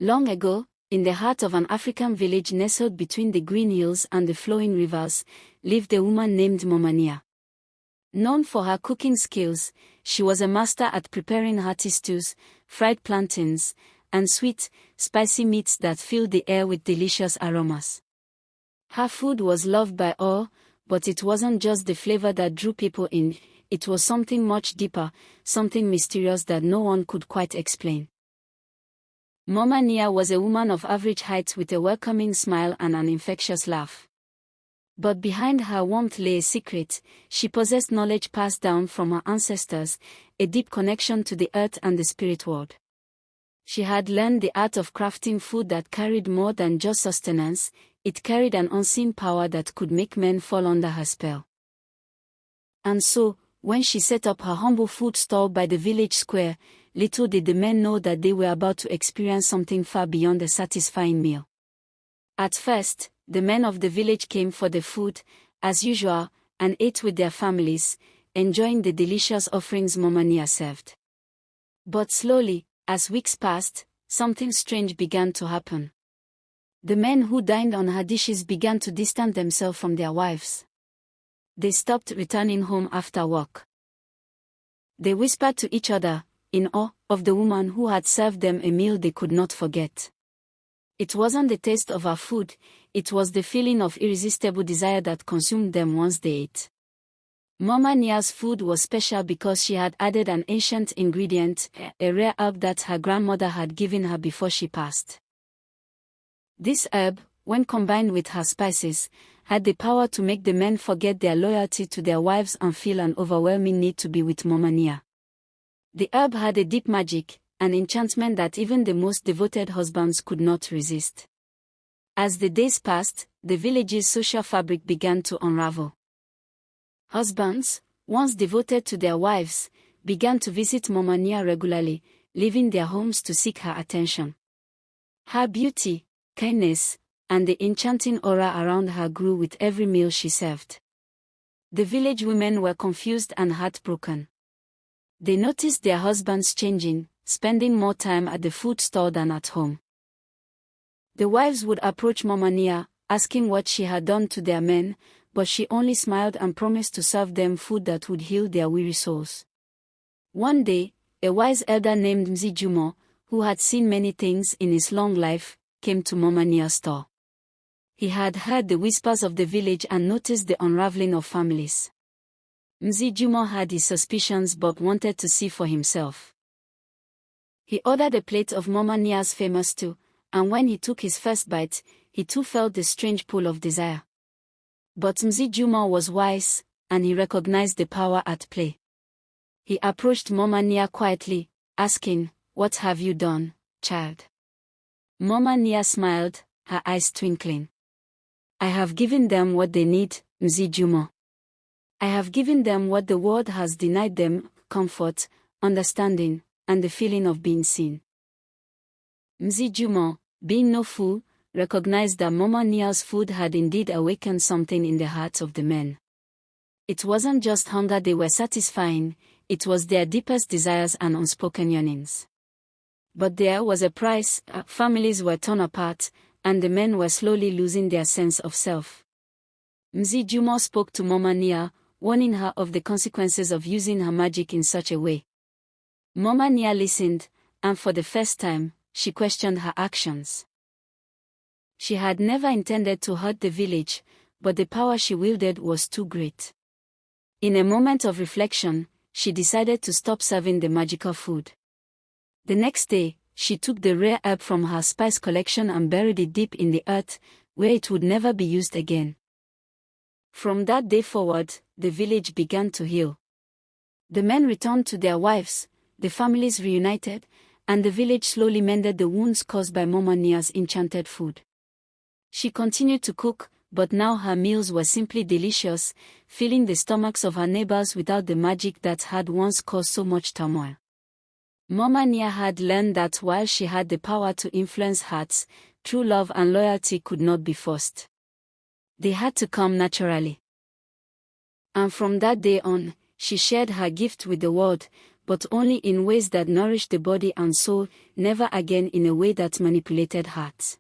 Long ago, in the heart of an African village nestled between the green hills and the flowing rivers, lived a woman named Mama Nia. Known for her cooking skills, she was a master at preparing hearty stews, fried plantains, and sweet, spicy meats that filled the air with delicious aromas. Her food was loved by all, but it wasn't just the flavor that drew people in, it was something much deeper, something mysterious that no one could quite explain. Mama Nia was a woman of average height with a welcoming smile and an infectious laugh. But behind her warmth lay a secret. She possessed knowledge passed down from her ancestors, a deep connection to the earth and the spirit world. She had learned the art of crafting food that carried more than just sustenance, it carried an unseen power that could make men fall under her spell. And so, when she set up her humble food stall by the village square, little did the men know that they were about to experience something far beyond a satisfying meal. At first, the men of the village came for the food, as usual, and ate with their families, enjoying the delicious offerings Mama Nia served. But slowly, as weeks passed, something strange began to happen. The men who dined on her dishes began to distance themselves from their wives. They stopped returning home after work. They whispered to each other, in awe of the woman who had served them a meal they could not forget. It wasn't the taste of her food, it was the feeling of irresistible desire that consumed them once they ate. Mama Nia's food was special because she had added an ancient ingredient, a rare herb that her grandmother had given her before she passed. This herb, when combined with her spices, had the power to make the men forget their loyalty to their wives and feel an overwhelming need to be with Mama Nia. The herb had a deep magic, an enchantment that even the most devoted husbands could not resist. As the days passed, the village's social fabric began to unravel. Husbands, once devoted to their wives, began to visit Mama Nia regularly, leaving their homes to seek her attention. Her beauty, kindness, and the enchanting aura around her grew with every meal she served. The village women were confused and heartbroken. They noticed their husbands changing, spending more time at the food stall than at home. The wives would approach Mama Nia, asking what she had done to their men, but she only smiled and promised to serve them food that would heal their weary souls. One day, a wise elder named Mzijumo, who had seen many things in his long life, came to Mama Nia's store. He had heard the whispers of the village and noticed the unraveling of families. Mzijumo had his suspicions but wanted to see for himself. He ordered a plate of Mama Nia's famous stew, and when he took his first bite, he too felt the strange pull of desire. But Mzijumo was wise, and he recognized the power at play. He approached Mama Nia quietly, asking, "What have you done, child?" Mama Nia smiled, her eyes twinkling. "I have given them what they need, Mzijumo. I have given them what the world has denied them, comfort, understanding, and the feeling of being seen." Mzijumo, being no fool, recognized that Mama Nia's food had indeed awakened something in the hearts of the men. It wasn't just hunger they were satisfying, it was their deepest desires and unspoken yearnings. But there was a price. Families were torn apart, and the men were slowly losing their sense of self. Mzijumo spoke to Mama Nia, warning her of the consequences of using her magic in such a way. Mama Nia listened, and for the first time, she questioned her actions. She had never intended to hurt the village, but the power she wielded was too great. In a moment of reflection, she decided to stop serving the magical food. The next day, she took the rare herb from her spice collection and buried it deep in the earth, where it would never be used again. From that day forward, the village began to heal. The men returned to their wives, the families reunited, and the village slowly mended the wounds caused by Mama Nia's enchanted food. She continued to cook, but now her meals were simply delicious, filling the stomachs of her neighbors without the magic that had once caused so much turmoil. Mama Nia had learned that while she had the power to influence hearts, true love and loyalty could not be forced. They had to come naturally. And from that day on, she shared her gift with the world, but only in ways that nourished the body and soul, never again in a way that manipulated hearts.